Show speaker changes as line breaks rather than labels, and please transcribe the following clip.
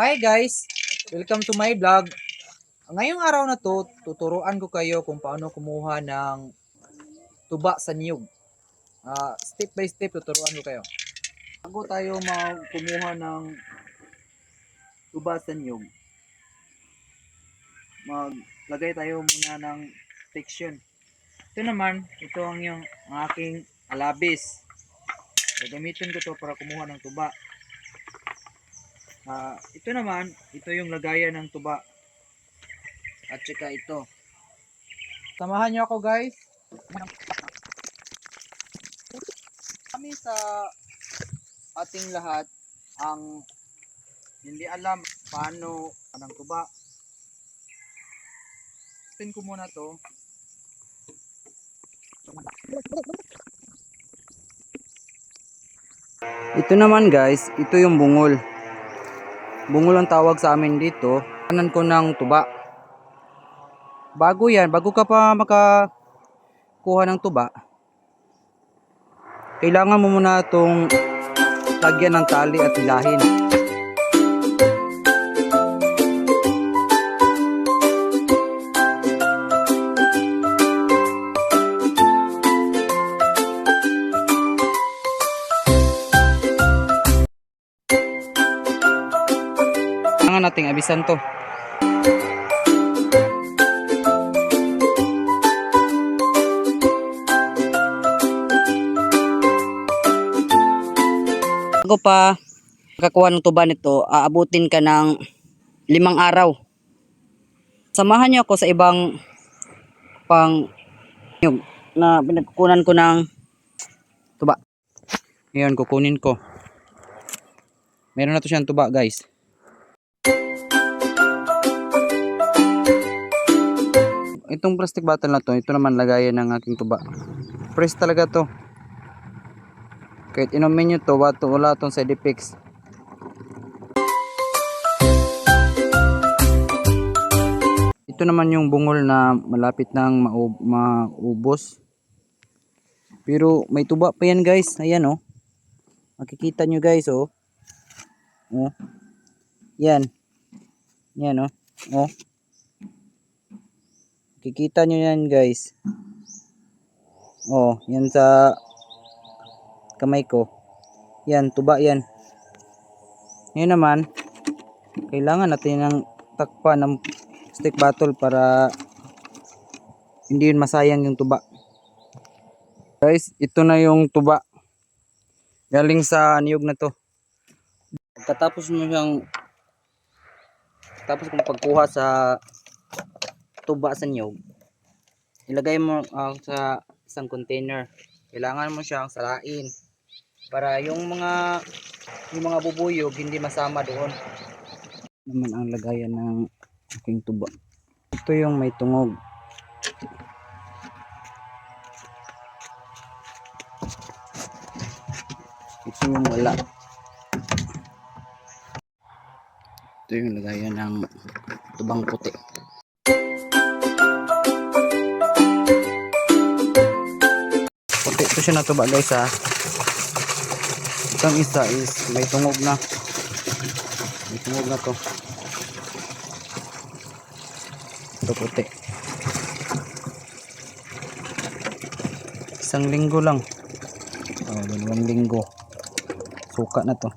Hi guys! Welcome to my vlog. Ngayong araw na to, tuturuan ko kayo kung paano kumuha ng tuba sa niyog. Step by step tuturuan ko kayo. Bago tayo kumuha ng tuba sa niyog, maglagay tayo muna ng section. Ito naman, ito ang aking alabis. Gagamitin ko to para kumuha ng tuba. Ito naman, ito yung lagayan ng tuba. At saka ito. Samahan niyo ako guys. Kami sa ating lahat ang hindi alam paano ng tuba. Pin ko muna to. Ito naman guys, ito yung bungol. Bungol ang tawag sa amin dito. Kanan ko ng tuba. Bago ka pa makakuha ng tuba, kailangan mo muna itong lagyan ng tali at hilahin. Kailangan nating abisan to. Bago pa makakuha ng tuba nito, aabutin ka ng 5 araw. Samahan niyo ako sa ibang pang nyug na pinagkukunan ko ng tuba. Ngayon kukunin ko. Meron na to siyang tuba guys. Itong plastic bottle na to, ito naman lagayan ng aking tuba. Fresh talaga to. Kahit inumin nyo to, wala tong side effects. Ito naman yung bungol na malapit nang maubos. Pero may tuba pa yan guys. Ayan oh. Makikita nyo guys oh. Oh. Yan. Yan oh. Oh. Makikita nyo yan guys. Oh. Yan sa kamay ko. Yan. Tuba yan. Ngayon naman, kailangan natin ng takpan ng stick bottle para hindi yun masayang yung tuba. Guys, ito na yung tuba. Galing sa niyog na to. Tapos kung pagkuha sa tuba sa niyog, ilagay mo sa isang container. Kailangan mo siyang salain para yung mga bubuyog hindi masama doon. Naman ang lagayan ng aking tuba. Ito yung may tungog. Ito yung wala. Ito yung lagayan ng tubang puti. Puti ito siya na tuba guys ha. Itong isa is may tungog na. May tungog na to. Ito puti. 1 linggo lang. 2 linggo. Suka na to.